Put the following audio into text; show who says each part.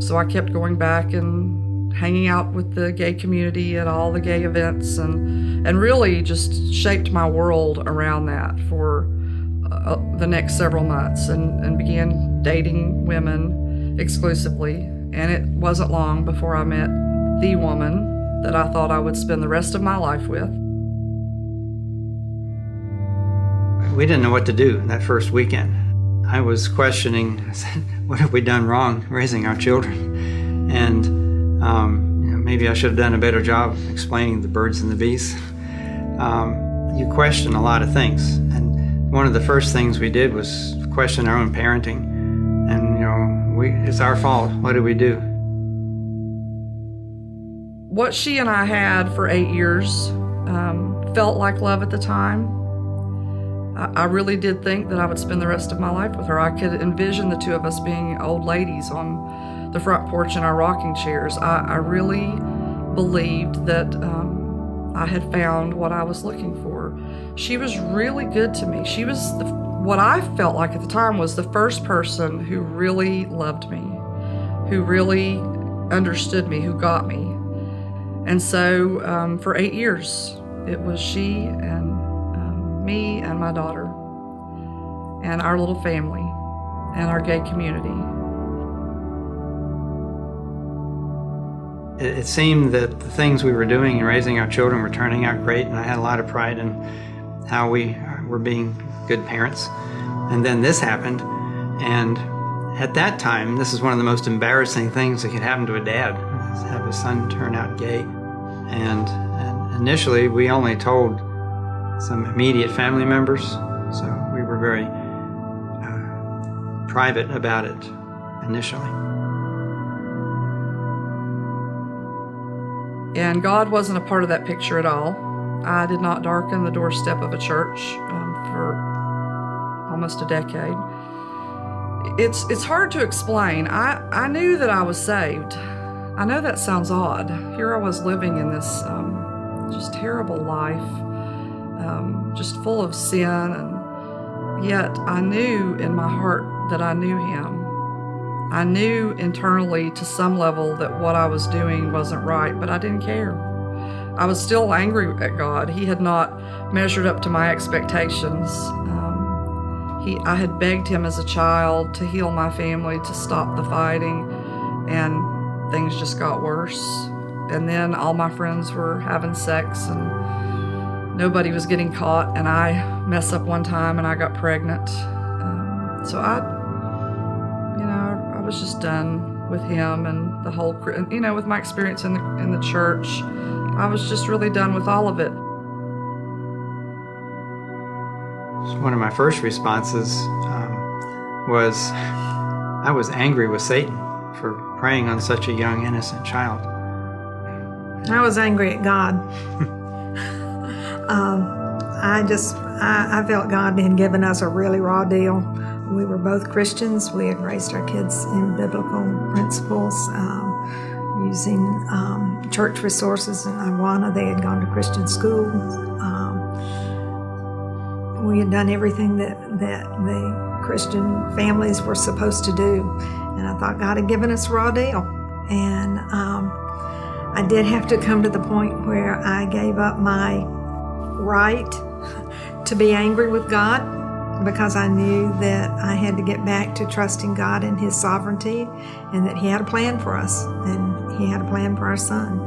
Speaker 1: So I kept going back and hanging out with the gay community at all the gay events, and really just shaped my world around that for the next several months, and began dating women exclusively. And it wasn't long before I met the woman that I thought I would spend the rest of my life with.
Speaker 2: We didn't know what to do that first weekend. I was questioning, I said, what have we done wrong raising our children? And maybe I should have done a better job explaining the birds and the bees. You question a lot of things. And one of the first things we did was question our own parenting. And, it's our fault. What did we do?
Speaker 1: What she and I had for 8 years felt like love at the time. I really did think that I would spend the rest of my life with her. I could envision the two of us being old ladies on the front porch in our rocking chairs. I really believed that I had found what I was looking for. She was really good to me. She was what I felt like at the time was the first person who really loved me, who really understood me, who got me. And so for 8 years, it was she and me and my daughter and our little family and our gay community.
Speaker 2: It seemed that the things we were doing in raising our children were turning out great, and I had a lot of pride in how we were being good parents. And then this happened, and at that time, this is one of the most embarrassing things that could happen to a dad, is have his son turn out gay. And initially, we only told some immediate family members, so we were very private about it initially.
Speaker 1: And God wasn't a part of that picture at all. I did not darken the doorstep of a church for almost a decade. It's hard to explain. I knew that I was saved. I know that sounds odd. Here I was living in this just terrible life, just full of sin, and yet I knew in my heart that I knew Him. I knew internally to some level that what I was doing wasn't right, but I didn't care. I was still angry at God. He had not measured up to my expectations. I had begged Him as a child to heal my family, to stop the fighting, and things just got worse. And then all my friends were having sex, and nobody was getting caught, and I messed up one time and I got pregnant. So I was just done with Him and the whole, with my experience in the church. I was just really done with all of it.
Speaker 2: One of my first responses was I was angry with Satan for preying on such a young, innocent child.
Speaker 3: I was angry at God. I felt God had given us a really raw deal. We were both Christians. We had raised our kids in biblical principles, using church resources in Iwana. They had gone to Christian school. We had done everything that the Christian families were supposed to do. And I thought God had given us a raw deal. And I did have to come to the point where I gave up my right to be angry with God, because I knew that I had to get back to trusting God and His sovereignty, and that He had a plan for us, and He had a plan for our son.